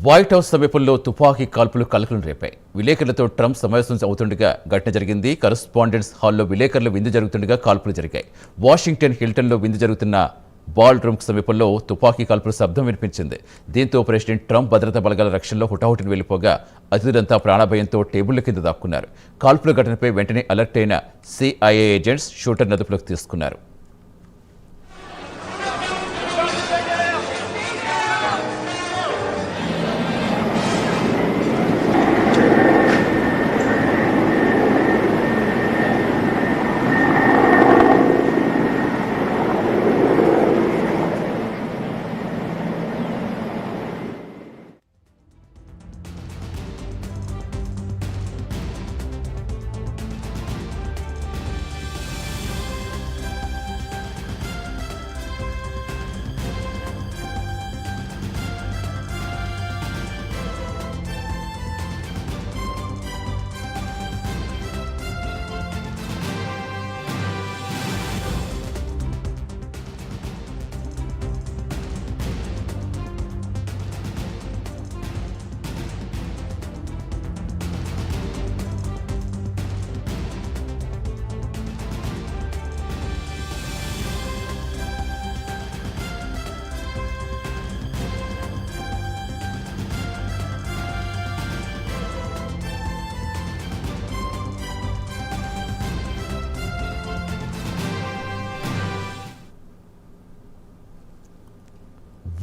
White house సమీపంలో తుపాకీ కాల్పులు కలకలం రేపాయి. విలేకరులతో ట్రంప్ సమావేశం అవుతుండగా ఘటన జరిగింది. కరెస్పాండెన్స్ హాల్లో విలేకరుల విందు జరుగుతుండగా కాల్పులు జరిగాయి. వాషింగ్టన్ హిల్టన్లో విందు జరుగుతున్న బాల్ రూమ్ సమీపంలో తుపాకీ కాల్పుల శబ్దం వినిపించింది. దీంతో ప్రెసిడెంట్ ట్రంప్ భద్రతా బలగాల రక్షణలో హుటాహుటిని వెళ్లిపోగా అతిథులంతా ప్రాణభయంతో టేబుళ్ల కింద దాక్కున్నారు. కాల్పుల ఘటనపై వెంటనే అలర్ట్ అయిన CIA ఏజెంట్స్ షూటర్ అదుపులోకి తీసుకున్నారు.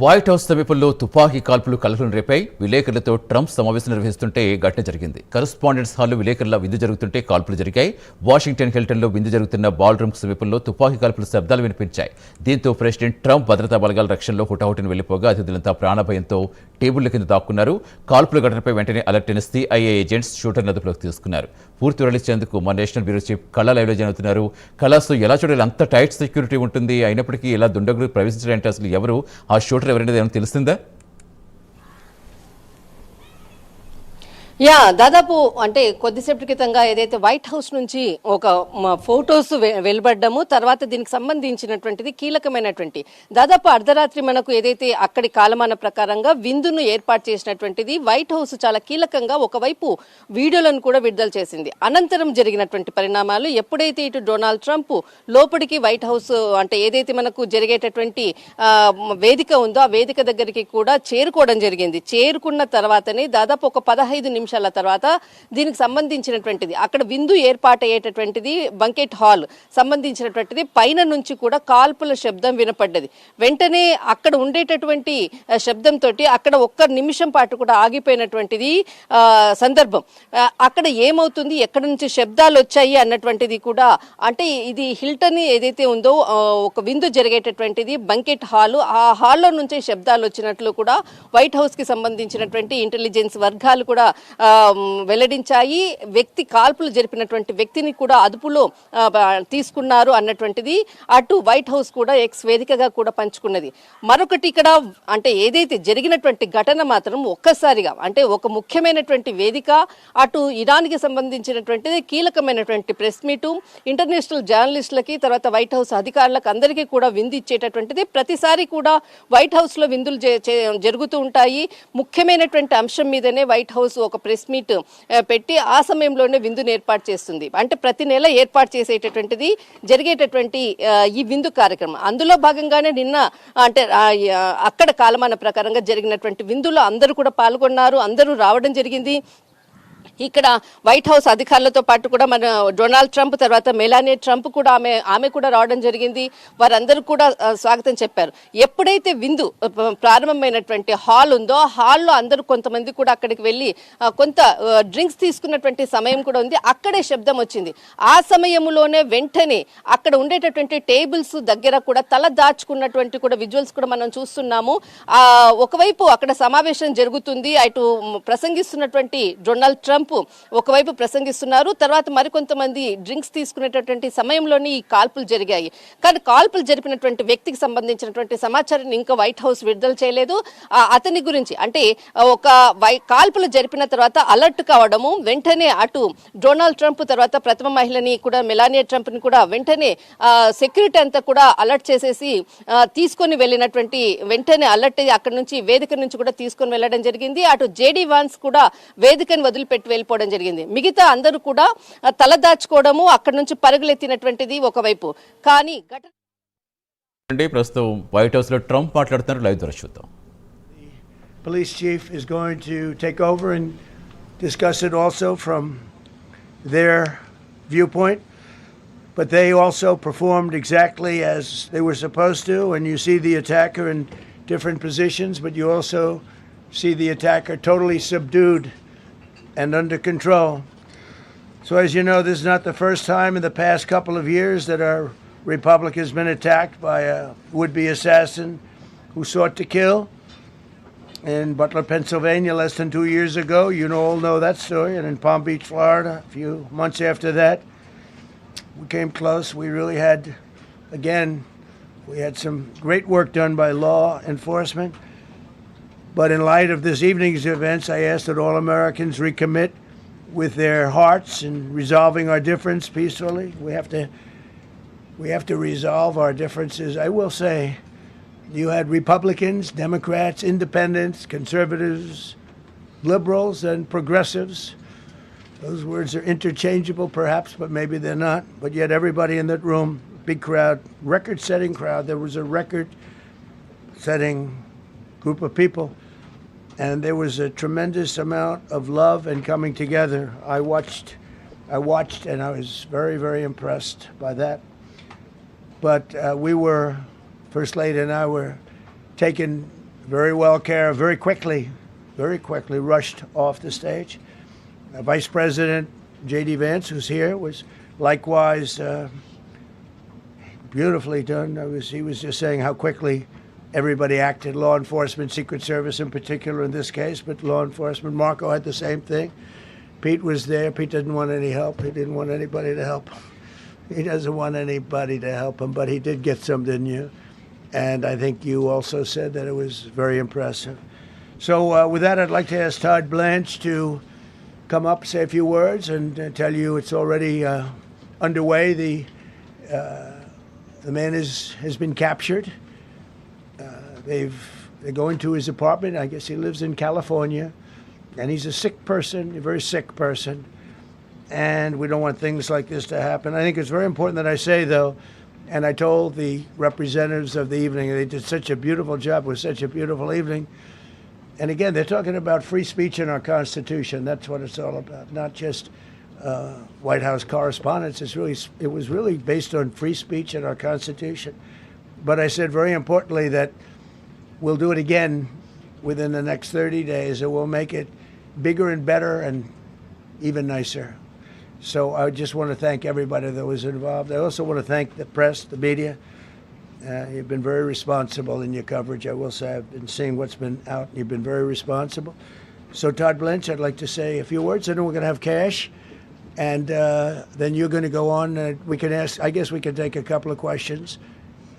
వైట్ హౌస్ సమీపంలో తుపాకీ కాల్పులు కలకలం రేపాయి. విలేకరులతో ట్రంప్ సమావేశం నిర్వహిస్తుంటే ఘటన జరిగింది. కరెస్పాండెన్స్ హాల్లో విలేకరుల విందు జరుగుతుంటే కాల్పులు జరిగాయి. వాషింగ్టన్ హిల్టన్లో విందు జరుగుతున్న బాల్ రూమ్ సమీపంలో తుపాకీ కాల్పుల శబ్దాలు వినిపించాయి. దీంతో ప్రెసిడెంట్ ట్రంప్ భద్రతా బలగాల రక్షణలో హుటాహుటిని వెళ్లిపోగా అతిథులంతా ప్రాణభయంతో టేబుళ్ల కింద దాక్కున్నారు. కాల్పుల ఘటనపై వెంటనే అలర్ట్ అయిన CIA ఏజెంట్స్ షూటర్ అదుపులోకి తీసుకున్నారు. పూర్తి వివరించేందుకు మా నేషనల్ బ్యూరో చీఫ్ కళా లైవ్లో జాయిన్ అవుతున్నారు. కళాసు ఎలా చూడాలి, అంత టైట్ సెక్యూరిటీ ఉంటుంది, అయినప్పటికీ ఇలా దుండగులు ప్రవేశించాలంటే అసలు ఎవరు ఆ షూటర్ ఎవరైనా ఏమైనా తెలిసిందా? దాదాపు అంటే కొద్దిసేపటి క్రితంగా ఏదైతే వైట్ హౌస్ నుంచి ఒక ఫోటోస్ వెలువడ్డము, తర్వాత దీనికి సంబంధించినటువంటిది కీలకమైనటువంటి దాదాపు అర్ధరాత్రి మనకు ఏదైతే అక్కడి కాలమాన ప్రకారంగా విందును ఏర్పాటు చేసినటువంటిది వైట్ హౌస్ చాలా కీలకంగా ఒకవైపు వీడియోలను కూడా విడుదల చేసింది. అనంతరం జరిగినటువంటి పరిణామాలు ఎప్పుడైతే ఇటు డొనాల్డ్ ట్రంప్ లోపలికి వైట్ హౌస్ అంటే ఏదైతే మనకు జరిగేటటువంటి వేదిక ఉందో ఆ వేదిక దగ్గరికి కూడా చేరుకోవడం జరిగింది. చేరుకున్న తర్వాతనే దాదాపు ఒక 15 నిమిషాల తర్వాత దీనికి సంబంధించినటువంటిది అక్కడ విందు ఏర్పాటయ్యేటటువంటిది బంకెట్ హాల్ సంబంధించినటువంటిది పైన నుంచి కూడా కాల్పుల శబ్దం వినపడ్డది. వెంటనే అక్కడ ఉండేటటువంటి శబ్దంతో అక్కడ ఒక్క నిమిషం పాటు కూడా ఆగిపోయినటువంటిది సందర్భం. అక్కడ ఏమవుతుంది, ఎక్కడ నుంచి శబ్దాలు వచ్చాయి అన్నటువంటిది కూడా అంటే ఇది హిల్టన్ ఏదైతే ఉందో ఒక విందు జరిగేటటువంటిది బంకెట్ హాల్, ఆ హాల్లో నుంచే శబ్దాలు వచ్చినట్లు కూడా వైట్ హౌస్ కి సంబంధించినటువంటి ఇంటెలిజెన్స్ వర్గాలు కూడా వెల్లడించాయి. వ్యక్తి కాల్పులు జరిపినటువంటి వ్యక్తిని కూడా అదుపులో తీసుకున్నారు అన్నటువంటిది అటు వైట్ హౌస్ కూడా ఎక్స్ వేదికగా కూడా పంచుకున్నది. మరొకటి ఇక్కడ అంటే ఏదైతే జరిగినటువంటి ఘటన మాత్రం ఒక్కసారిగా అంటే ఒక ముఖ్యమైనటువంటి వేదిక, అటు ఇరాన్కి సంబంధించినటువంటిది కీలకమైనటువంటి ప్రెస్ మీటు, ఇంటర్నేషనల్ జర్నలిస్టులకి తర్వాత వైట్ హౌస్ అధికారులకు అందరికీ కూడా విందు ఇచ్చేటటువంటిది. ప్రతిసారి కూడా వైట్ హౌస్ లో విందులు జరుగుతూ ఉంటాయి. ముఖ్యమైనటువంటి అంశం మీదనే వైట్ హౌస్ ఒక ప్రెస్ మీట్ పెట్టి ఆ సమయంలోనే విందును ఏర్పాటు చేస్తుంది. అంటే ప్రతి నెల ఏర్పాటు చేసేటటువంటిది జరిగేటటువంటి ఈ విందు కార్యక్రమం. అందులో భాగంగానే నిన్న అంటే అక్కడ కాలమాన ప్రకారంగా జరిగినటువంటి విందులో అందరూ కూడా పాల్గొన్నారు, అందరూ రావడం జరిగింది. ఇక్కడ వైట్ హౌస్ అధికారులతో పాటు కూడా మన డొనాల్డ్ ట్రంప్ తర్వాత మెలానియా ట్రంప్ కూడా ఆమె కూడా రావడం జరిగింది. వారందరూ కూడా స్వాగతం చెప్పారు. ఎప్పుడైతే విందు ప్రారంభమైనటువంటి హాల్ ఉందో ఆ హాల్లో అందరూ కొంతమంది కూడా అక్కడికి వెళ్ళి కొంత డ్రింక్స్ తీసుకున్నటువంటి సమయం కూడా ఉంది. అక్కడే శబ్దం వచ్చింది. ఆ సమయంలోనే వెంటనే అక్కడ ఉండేటటువంటి టేబుల్స్ దగ్గర కూడా తల దాచుకున్నటువంటి కూడా విజువల్స్ కూడా మనం చూస్తున్నాము. ఒకవైపు అక్కడ సమావేశం జరుగుతుంది, అటు ప్రసంగిస్తున్నటువంటి డొనాల్డ్ ట్రంప్ ట్రంప్ ఒకవైపు ప్రసంగిస్తున్నారు, తర్వాత మరికొంతమంది డ్రింక్స్ తీసుకునేటటువంటి సమయంలోని ఈ కాల్పులు జరిగాయి. కానీ కాల్పులు జరిపినటువంటి వ్యక్తికి సంబంధించినటువంటి సమాచారాన్ని ఇంకా వైట్ హౌస్ విడుదల చేయలేదు. అతని గురించి అంటే కాల్పులు జరిపిన తర్వాత అలర్ట్ కావడము, వెంటనే అటు డొనాల్డ్ ట్రంప్ తర్వాత ప్రథమ మహిళని కూడా మెలానియా ట్రంప్ ని కూడా వెంటనే సెక్యూరిటీ అంతా కూడా అలర్ట్ చేసేసి తీసుకొని వెళ్ళినటువంటి వెంటనే అలర్ట్ అక్కడ నుంచి వేదిక నుంచి కూడా తీసుకొని వెళ్ళడం జరిగింది. అటు జేడీ వాన్స్ కూడా వేదికను వదిలిపెట్టి వెళ్ళిపోవడం జరిగింది. మిగతా అందరూ కూడా తలదాచుకోవడము, అక్కడ నుంచి పరుగులెత్తినటువంటిది ఒకవైపు. కానీ ప్రస్తుతం వైట్ హౌస్ లో ట్రంప్ మాట్లాడుతున్నారు. లైవ్ ద్వారా చూద్దాం. Police chief is going to take over and discuss it also from their viewpoint, but they also performed exactly as they were supposed to, and you see the attacker in different positions, but you also see the attacker totally subdued and under control. So as you know, this is not the first time in the past couple of years that our republic has been attacked by a would-be assassin who sought to kill. In Butler, Pennsylvania, less than 2 years ago, you all know that story, and in Palm Beach, Florida, a few months after that, we came close. We really had, again, we had some great work done by law enforcement. But in light of this evening's events, I ask that all Americans recommit with their hearts in resolving our difference peacefully. We have to resolve our differences. I will say, you had Republicans, Democrats, Independents, Conservatives, Liberals, and Progressives. Those words are interchangeable, perhaps, but maybe they're not. But yet everybody in that room, big crowd, record-setting crowd. There was a record-setting group of people. And there was a tremendous amount of love and coming together. I watched, and I was very, very impressed by that. But we were... First Lady and I were taken very well care of, very quickly rushed off the stage. Vice President J.D. Vance, who's here, was likewise beautifully done. He was just saying how quickly everybody acted, law enforcement, Secret Service in particular in this case, but law enforcement. Marco had the same thing. Pete was there. Pete didn't want any help. He didn't want anybody to help him. He doesn't want anybody to help him, but he did get some, didn't you? And I think you also said that it was very impressive. So with that, I'd like to ask Todd Blanche to come up, say a few words, and tell you it's already underway. The man has been captured. They're going to his apartment. I guess he lives in California. And he's a sick person, a very sick person. And we don't want things like this to happen. I think it's very important that I say, though, and I told the representatives of the evening, they did such a beautiful job. It was such a beautiful evening. And again, they're talking about free speech in our Constitution. That's what it's all about, not just White House correspondence. It was really based on free speech in our Constitution. But I said very importantly that we'll do it again within the next 30 days, and we'll make it bigger and better and even nicer. So I just want to thank everybody that was involved. I also want to thank the press, the media. You've been very responsible in your coverage. I will say I've been seeing what's been out, and you've been very responsible. So Todd Blanche, I'd like to say a few words, and then we're going to have cash. And then you're going to go on. We can ask, I guess we can take a couple of questions.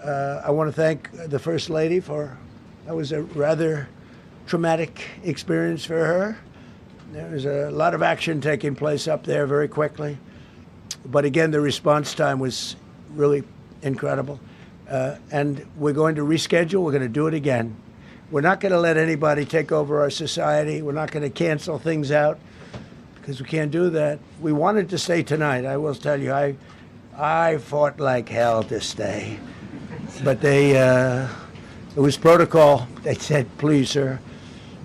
I want to thank the First Lady that was a rather traumatic experience for her. There was a lot of action taking place up there very quickly. But again, the response time was really incredible. And we're going to reschedule. We're going to do it again. We're not going to let anybody take over our society. We're not going to cancel things out because we can't do that. We wanted to stay tonight. I will tell you, I fought like hell to stay. But it was protocol. They said, please, sir.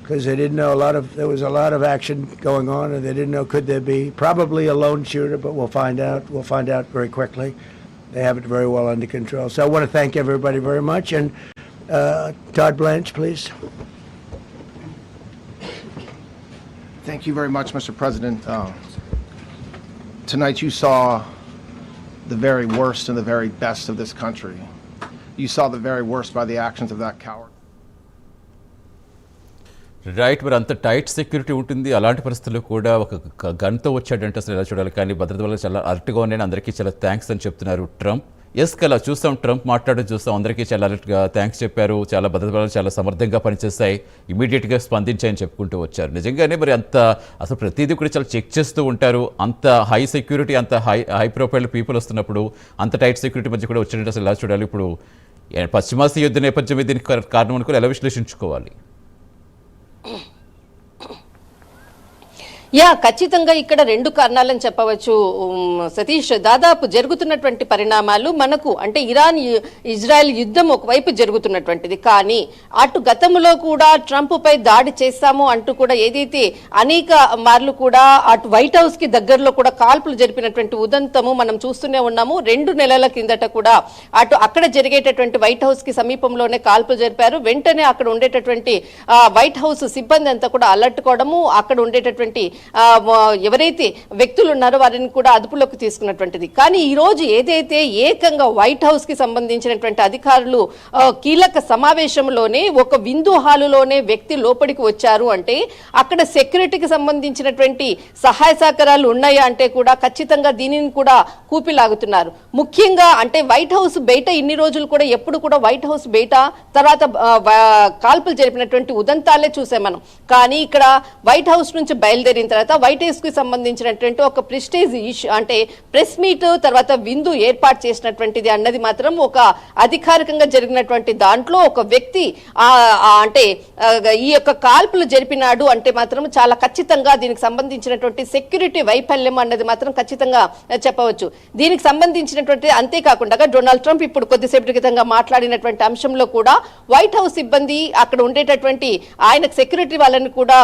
Because they didn't know there was a lot of action going on, and they didn't know could there be probably a lone shooter, but we'll find out. We'll find out very quickly. They have it very well under control. So I want to thank everybody very much. And Todd Blanche, please. Thank you very much, Mr. President. Tonight you saw the very worst and the very best of this country. You saw the very worst by the actions of that coward. Right, మరి అంత tight security ఉంటుంది, అలాంటి పరిస్థితుల్లో కూడా ఒక గన్తో వచ్చాడంటే అసలు ఎలా చూడాలి? కానీ భద్రత వల్ల చాలా అలర్ట్గా ఉన్నాయని అందరికీ చాలా థ్యాంక్స్ అని చెప్తున్నారు ట్రంప్. ఎస్ కలా చూస్తాం, ట్రంప్ మాట్లాడడం చూస్తాం, అందరికీ చాలా అలర్ట్గా థ్యాంక్స్ చెప్పారు, చాలా భద్రత వల్ల చాలా సమర్థంగా పనిచేస్తాయి, ఇమీడియట్గా స్పందించాయని చెప్పుకుంటూ వచ్చారు. నిజంగానే మరి అంత అసలు ప్రతిదీ కూడా చాలా చెక్ చేస్తూ ఉంటారు, అంత హై సెక్యూరిటీ, అంత హై ప్రొఫైల్ పీపుల్ వస్తున్నప్పుడు అంత టైట్ సెక్యూరిటీ మధ్య కూడా వచ్చాడంటే అసలు ఎలా చూడాలి? ఇప్పుడు పశ్చిమాసియా యుద్ధ నేపథ్యమే దీనికి కారణం అనుకుని ఎలా విశ్లేషించుకోవాలి? ఖచ్చితంగా ఇక్కడ రెండు కారణాలని చెప్పవచ్చు సతీష్. దాదాపు జరుగుతున్నటువంటి పరిణామాలు మనకు అంటే ఇరాన్ ఇజ్రాయెల్ యుద్ధం ఒకవైపు జరుగుతున్నటువంటిది, కానీ అటు గతంలో కూడా ట్రంప్ పై దాడి చేస్తాము అంటూ కూడా ఏదైతే అనేక మార్లు కూడా అటు వైట్ హౌస్ కి దగ్గరలో కూడా కాల్పులు జరిపినటువంటి ఉదంతము మనం చూస్తూనే ఉన్నాము. 2 నెలల కిందట కూడా అక్కడ జరిగేటటువంటి వైట్ హౌస్ కి సమీపంలోనే కాల్పులు జరిపారు. వెంటనే అక్కడ ఉండేటటువంటి వైట్ హౌస్ సిబ్బంది అంతా కూడా అలర్ట్ కోవడము, అక్కడ ఉండేటటువంటి ఎవరైతే వ్యక్తులు ఉన్నారో వారిని కూడా అదుపులోకి తీసుకున్నటువంటిది. కానీ ఈ రోజు ఏదైతే ఏకంగా వైట్ హౌస్ కి సంబంధించినటువంటి అధికారులు కీలక సమావేశంలోనే ఒక విందు హాలులోనే వ్యక్తి లోపలికి వచ్చారు అంటే అక్కడ సెక్యూరిటీకి సంబంధించినటువంటి సహాయ సహకారాలు ఉన్నాయా అంటే కూడా ఖచ్చితంగా దీనిని కూడా కూపిలాగుతున్నారు. ముఖ్యంగా అంటే వైట్ హౌస్ బయట ఇన్ని రోజులు కూడా ఎప్పుడు కూడా వైట్ హౌస్ బయట తర్వాత కాల్పులు జరిపినటువంటి ఉదంతాలే చూసాం మనం. కానీ ఇక్కడ వైట్ హౌస్ నుంచి బయలుదేరిన తర్వాత వైట్ హౌస్ కి సంబంధించినటువంటి ఒక ప్రెస్టీజ్ ఇష్యూ అంటే ప్రెస్ మీట్ తర్వాత విందు ఏర్పాటు చేసినటువంటిది అన్నది మాత్రం ఒక అధికారికంగా జరిగినటువంటి దాంట్లో ఒక వ్యక్తి అంటే ఈ యొక్క కాల్పులు జరిపినాడు అంటే మాత్రం చాలా ఖచ్చితంగా దీనికి సంబంధించినటువంటి సెక్యూరిటీ వైఫల్యం అన్నది మాత్రం ఖచ్చితంగా చెప్పవచ్చు. దీనికి సంబంధించినటువంటి అంతేకాకుండా డొనాల్డ్ ట్రంప్ ఇప్పుడు కొద్దిసేపటి క్రితంగా మాట్లాడినటువంటి అంశంలో కూడా వైట్ హౌస్ సిబ్బంది అక్కడ ఉండేటటువంటి ఆయనకు సెక్యూరిటీ వాళ్ళని కూడా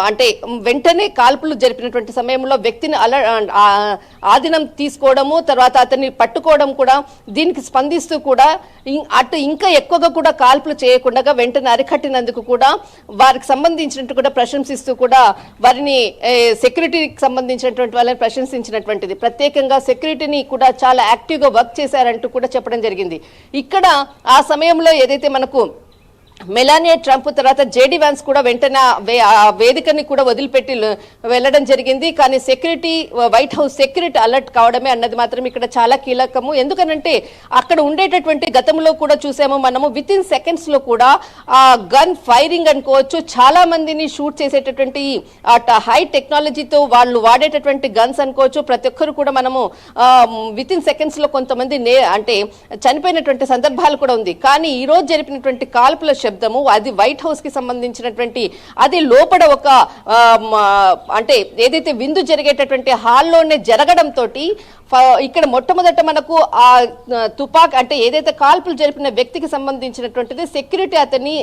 అంటే వెంటనే కాల్పులు జరిపినటువంటి సమయంలో వ్యక్తిని ఆధీనం తీసుకోవడము తర్వాత అతన్ని పట్టుకోవడం కూడా దీనికి స్పందిస్తూ కూడా అటు ఇంకా ఎక్కువగా కూడా కాల్పులు చేయకుండా వెంటనే అరికట్టినందుకు కూడా వారికి సంబంధించినట్టు కూడా ప్రశంసిస్తూ కూడా వారిని సెక్యూరిటీకి సంబంధించినటువంటి వాళ్ళని ప్రశంసించినటువంటిది. ప్రత్యేకంగా సెక్యూరిటీని కూడా చాలా యాక్టివ్గా వర్క్ చేశారంటూ కూడా చెప్పడం జరిగింది. ఇక్కడ ఆ సమయంలో ఏదైతే మనకు మెలానియా ట్రంప్ తర్వాత జేడీ వ్యాన్స్ కూడా వెంటనే వేదికని కూడా వదిలిపెట్టి వెళ్ళడం జరిగింది. కానీ security white house security alert కావడమే అన్నది మాత్రం ఇక్కడ చాలా కీలకము. ఎందుకనంటే అక్కడ ఉండేటటువంటి గతంలో కూడా చూసాము మనము విత్ ఇన్ సెకండ్స్ లో కూడా ఆ గన్ ఫైరింగ్ అనుకోవచ్చు, చాలా మందిని షూట్ చేసేటటువంటి హై టెక్నాలజీతో వాళ్ళు వాడేటటువంటి గన్స్ అనుకోవచ్చు. ప్రతి ఒక్కరు కూడా మనము విత్ ఇన్ సెకండ్స్ లో కొంతమంది అంటే చనిపోయినటువంటి సందర్భాలు కూడా ఉంది. కానీ ఈ రోజు జరిపినటువంటి కాల్పుల శబ్దము అది వైట్ హౌస్ కి సంబంధించినటువంటి అది లోపల ఒక అంటే ఏదైతే విందు జరిగేటటువంటి హాల్లోనే జరగడంతో ఇక్కడ మొట్టమొదట మనకు ఆ అంటే ఏదైతే కాల్పులు జరిపిన వ్యక్తికి సంబంధించినటువంటిది సెక్యూరిటీ అతన్ని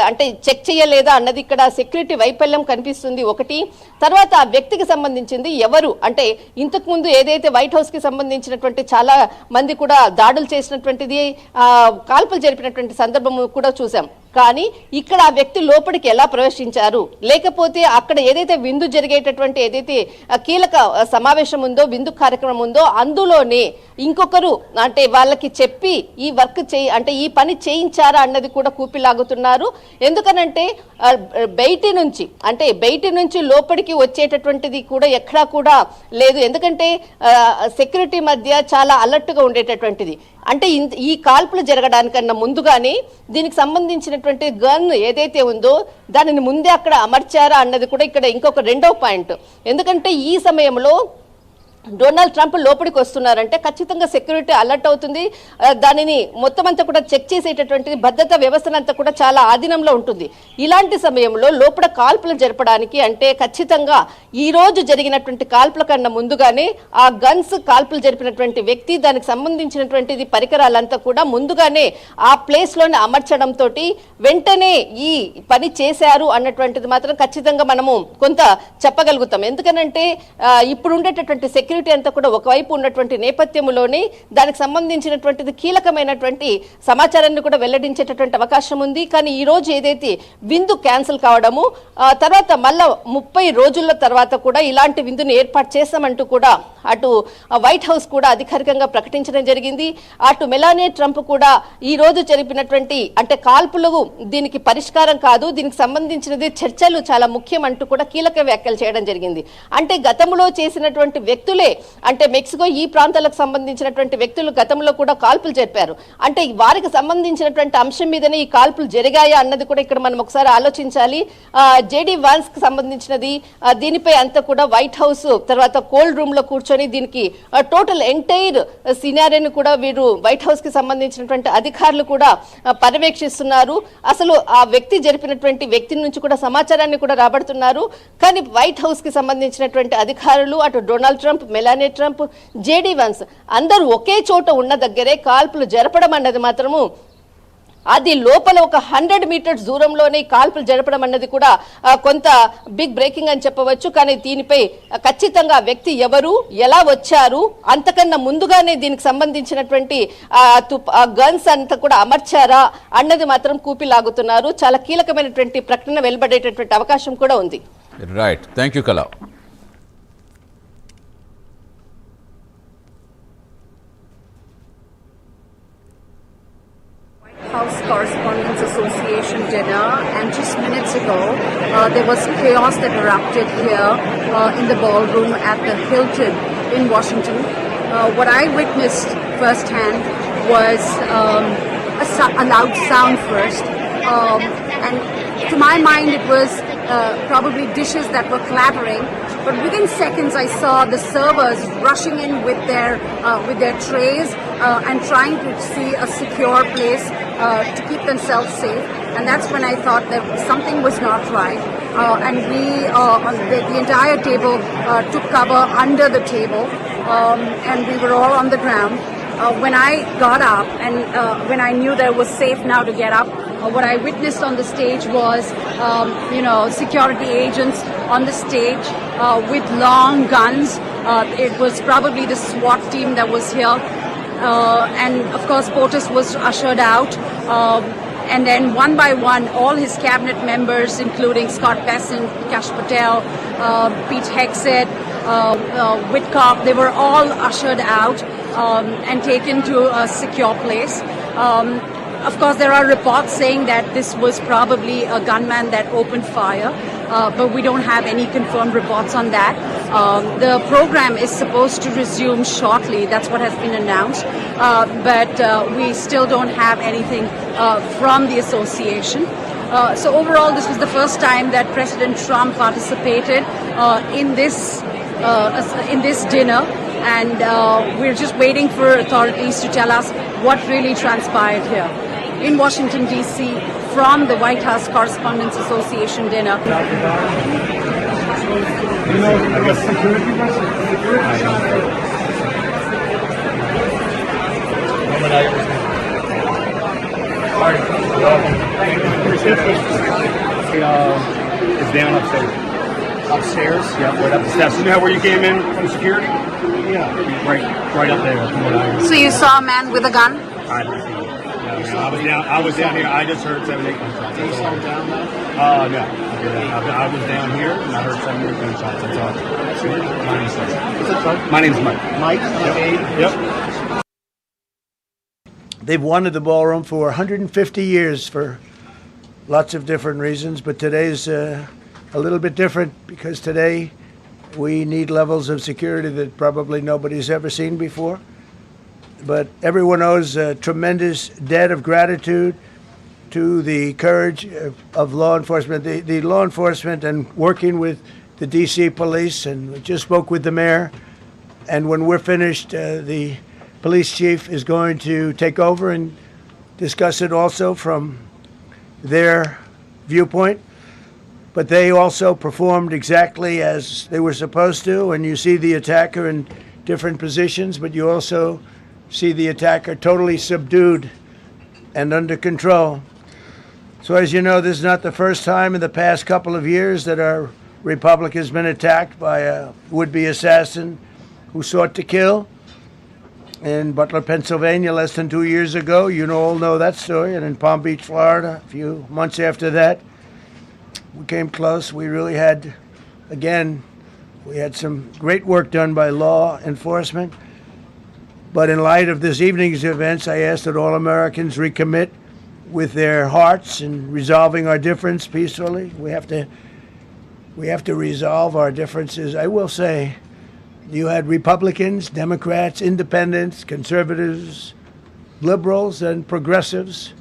అంటే చెక్ చేయలేదా అన్నది ఇక్కడ సెక్యూరిటీ వైఫల్యం కనిపిస్తుంది ఒకటి. తర్వాత ఆ వ్యక్తికి సంబంధించింది ఎవరు అంటే ఇంతకు ముందు ఏదైతే వైట్ హౌస్ కి సంబంధించినటువంటి చాలా మంది కూడా దాడులు చేసినటువంటిది కాల్పులు జరిపినటువంటి సందర్భం కూడా చూసాం. కానీ ఇక్కడ ఆ వ్యక్తి లోపలికి ఎలా ప్రవేశించారు, లేకపోతే అక్కడ ఏదైతే విందు జరిగేటటువంటి ఏదైతే కీలక సమావేశం ఉందో విందు కార్యక్రమం ఉందో అందులోనే ఇంకొకరు అంటే వాళ్ళకి చెప్పి ఈ వర్క్ అంటే ఈ పని చేయించారా అన్నది కూడా కూపిలాగుతున్నారు. ఎందుకనంటే బయటి నుంచి లోపలికి వచ్చేటటువంటిది కూడా ఎక్కడా కూడా లేదు. ఎందుకంటే సెక్యూరిటీ మధ్య చాలా అలర్ట్గా ఉండేటటువంటిది. అంటే ఈ కాల్పులు జరగడానికన్నా ముందుగానే దీనికి సంబంధించినటువంటి గన్ ఏదైతే ఉందో దానిని ముందే అక్కడ అమర్చారా అన్నది కూడా ఇక్కడ ఇంకొక రెండవ పాయింట్. ఎందుకంటే ఈ సమయంలో డొనాల్డ్ ట్రంప్ లోపలికి వస్తున్నారంటే ఖచ్చితంగా సెక్యూరిటీ అలర్ట్ అవుతుంది. దానిని మొత్తం అంతా కూడా చెక్ చేసేటటువంటి భద్రతా వ్యవస్థనంతా కూడా చాలా ఆధీనంలో ఉంటుంది. ఇలాంటి సమయంలో లోపల కాల్పులు జరపడానికి అంటే ఖచ్చితంగా ఈ రోజు జరిగినటువంటి కాల్పుల కన్నా ముందుగానే ఆ గన్స్ కాల్పులు జరిపినటువంటి వ్యక్తి దానికి సంబంధించినటువంటి పరికరాలంతా కూడా ముందుగానే ఆ ప్లేస్ లోనే అమర్చడంతో వెంటనే ఈ పని చేశారు అన్నటువంటిది మాత్రం ఖచ్చితంగా మనము కొంత చెప్పగలుగుతాం. ఎందుకనంటే ఇప్పుడు ఉండేటటువంటి సెక్యూరిటీ అంతా కూడా ఒకవైపు ఉన్నటువంటి నేపథ్యంలోనే దానికి సంబంధించినటువంటిది కీలకమైనటువంటి సమాచారాన్ని కూడా వెల్లడించేటటువంటి అవకాశం ఉంది. కానీ ఈ రోజు ఏదైతే విందు క్యాన్సిల్ కావడము తర్వాత మళ్ళా 30 రోజుల తర్వాత కూడా ఇలాంటి విందుని ఏర్పాటు చేస్తామంటూ కూడా అటు వైట్ హౌస్ కూడా అధికారికంగా ప్రకటించడం జరిగింది. అటు మెలానియా ట్రంప్ కూడా ఈ రోజు జరిపినటువంటి అంటే కాల్పులు దీనికి పరిష్కారం కాదు, దీనికి సంబంధించినది చర్చలు చాలా ముఖ్యం అంటూ కూడా కీలక వ్యాఖ్యలు చేయడం జరిగింది. అంటే గతంలో చేసినటువంటి వ్యక్తులే అంటే మెక్సికో ఈ ప్రాంతాలకు సంబంధించినటువంటి వ్యక్తులు గతంలో కూడా కాల్పులు జరిపారు. అంటే వారికి సంబంధించినటువంటి అంశం మీదనే ఈ కాల్పులు జరిగాయా అన్నది కూడా ఇక్కడ మనం ఒకసారి ఆలోచించాలి. జేడీ వాన్స్ కి సంబంధించినది దీనిపై అంతా కూడా వైట్ హౌస్ తర్వాత కోల్డ్ రూమ్ లో కూర్చొని దీనికి టోటల్ ఎంటైర్ సినారియోని కూడా వీరు వైట్ హౌస్ కి సంబంధించినటువంటి అధికారులు కూడా పర్యవేక్షిస్తున్నారు. అసలు ఆ వ్యక్తి జరిపినటువంటి వ్యక్తి నుంచి కూడా సమాచారాన్ని కూడా రాబడుతున్నారు. కానీ వైట్ హౌస్ కి సంబంధించినటువంటి అధికారులు అటు Donald Trump, Melania Trump, JD Vance అందరూ ఒకే చోట ఉన్న దగ్గరే కాల్పులు జరపడం అన్నది మాత్రము అది లోపల ఒక 100 మీటర్స్ దూరంలోనే కాల్పులు జరపడం అన్నది కూడా కొంత బిగ్ బ్రేకింగ్ అని చెప్పవచ్చు. కానీ దీనిపై ఖచ్చితంగా వ్యక్తి ఎవరు, ఎలా వచ్చారు, అంతకన్నా ముందుగానే దీనికి సంబంధించినటువంటి గన్స్ అంతా కూడా అమర్చారా అన్నది మాత్రం కూపిలాగుతున్నారు. చాలా కీలకమైనటువంటి ప్రకటన వెలువడేటటువంటి అవకాశం కూడా ఉంది. రైట్, థ్యాంక్ యూ కళ. House Correspondents Association dinner, and just minutes ago there was chaos that erupted here in the ballroom at the Hilton in Washington. What I witnessed firsthand was a loud sound first, and to my mind it was probably dishes that were clattering. But within seconds, I saw the servers rushing in with their trays and trying to see a secure place to keep themselves safe. And that's when I thought that something was not right. And the entire table took cover under the table, and we were all on the ground. When I got up and when I knew that it was safe now to get up, what I witnessed on the stage was, security agents on the stage with long guns. It was probably the SWAT team that was here. And of course, POTUS was ushered out. And then one by one, all his cabinet members, including Scott Bessent, Kash Patel, Pete Hegseth, Whitcock, they were all ushered out and taken to a secure place. Of course, there are reports saying that this was probably a gunman that opened fire, but we don't have any confirmed reports on that. The program is supposed to resume shortly. That's what has been announced. But we still don't have anything from the association. So overall, this was the first time that President Trump participated in this dinner. And we're just waiting for authorities to tell us what really transpired here. In Washington, D.C., from the White House Correspondents Association dinner. It's down upstairs. Upstairs? Yeah, right up the steps. You know where you came in from security? Yeah. Right up there. So you saw a man with a gun? I didn't see it. I was down here. I just heard 7, 8 gunshots. Did you slow down though? No. I was down here and I heard 7, 8 gunshots. That's all. My name's Mike. Mike? Yep. They've wanted the ballroom for 150 years for lots of different reasons, but today's a little bit different because today we need levels of security that probably nobody's ever seen before. But everyone owes a tremendous debt of gratitude to the courage of law enforcement, the law enforcement, and working with the D.C. police. And we just spoke with the mayor. And when we're finished, the police chief is going to take over and discuss it also from their viewpoint. But they also performed exactly as they were supposed to. And you see the attacker in different positions, but you also see the attacker totally subdued and under control. So as you know, this is not the first time in the past couple of years that our republic has been attacked by a would-be assassin who sought to kill. In Butler, Pennsylvania, less than 2 years ago, you all know that story. And in Palm Beach, Florida, a few months after that, we came close. We really had, again, We had some great work done by law enforcement. But in light of this evening's events, I ask that all Americans recommit with their hearts in resolving our difference peacefully. We have to resolve our differences. I will say, you had Republicans, Democrats, Independents, Conservatives, Liberals, and Progressives.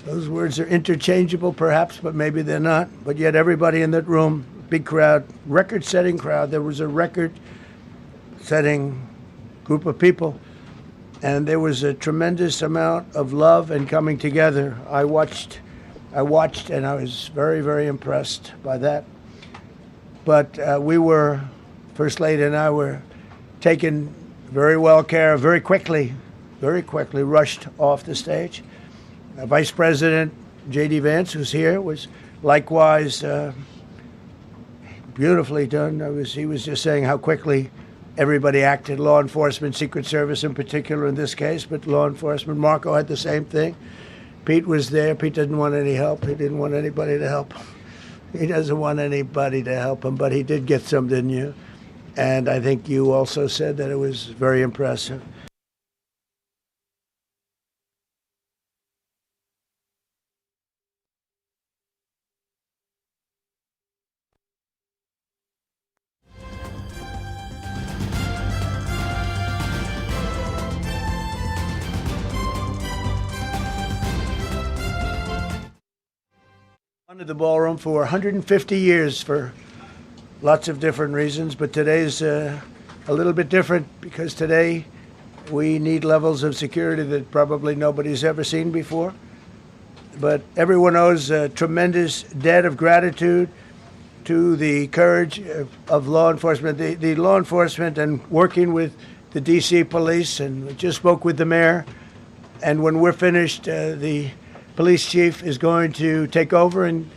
Those words are interchangeable, perhaps, but maybe they're not. But yet everybody in that room, big crowd, record-setting crowd. There was a record-setting group of people, and there was a tremendous amount of love and coming together. I watched, and I was very, very impressed by that. But First Lady and I were taken very well care of, very quickly rushed off the stage. Vice President J.D. Vance, who's here, was likewise beautifully done. He was just saying how quickly everybody acted, law enforcement, Secret Service in particular in this case, but law enforcement. Marco had the same thing. Pete was there. Pete didn't want any help. He didn't want anybody to help him. He doesn't want anybody to help him, but he did get some, didn't you? And I think you also said that it was very impressive. Under the ballroom for 150 years for lots of different reasons, but today's a little bit different because today we need levels of security that probably nobody's ever seen before. But everyone owes a tremendous debt of gratitude to the courage of law enforcement, the law enforcement and working with the D.C. police, and we just spoke with the mayor. And when we're finished, the police chief is going to take over and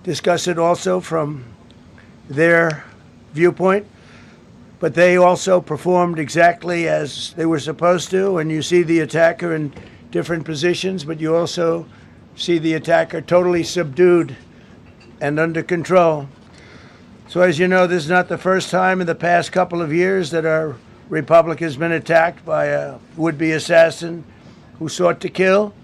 discuss it also from their viewpoint. But they also performed exactly as they were supposed to, and you see the attacker in different positions, but you also see the attacker totally subdued and under control. So as you know, this is not the first time in the past couple of years that our republic has been attacked by a would-be assassin who sought to kill.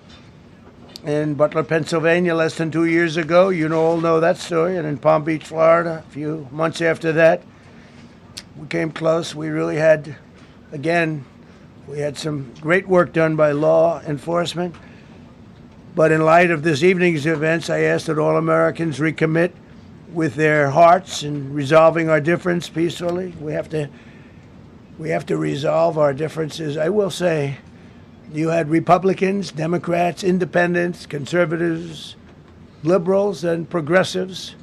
In Butler, Pennsylvania, less than 2 years ago. You all know that story. And in Palm Beach, Florida, a few months after that, we came close. We really had, again, we had some great work done by law enforcement. But in light of this evening's events, I ask that all Americans recommit with their hearts in resolving our difference peacefully. We have to resolve our differences. I will say, you had Republicans, Democrats, Independents, Conservatives, Liberals, and Progressives.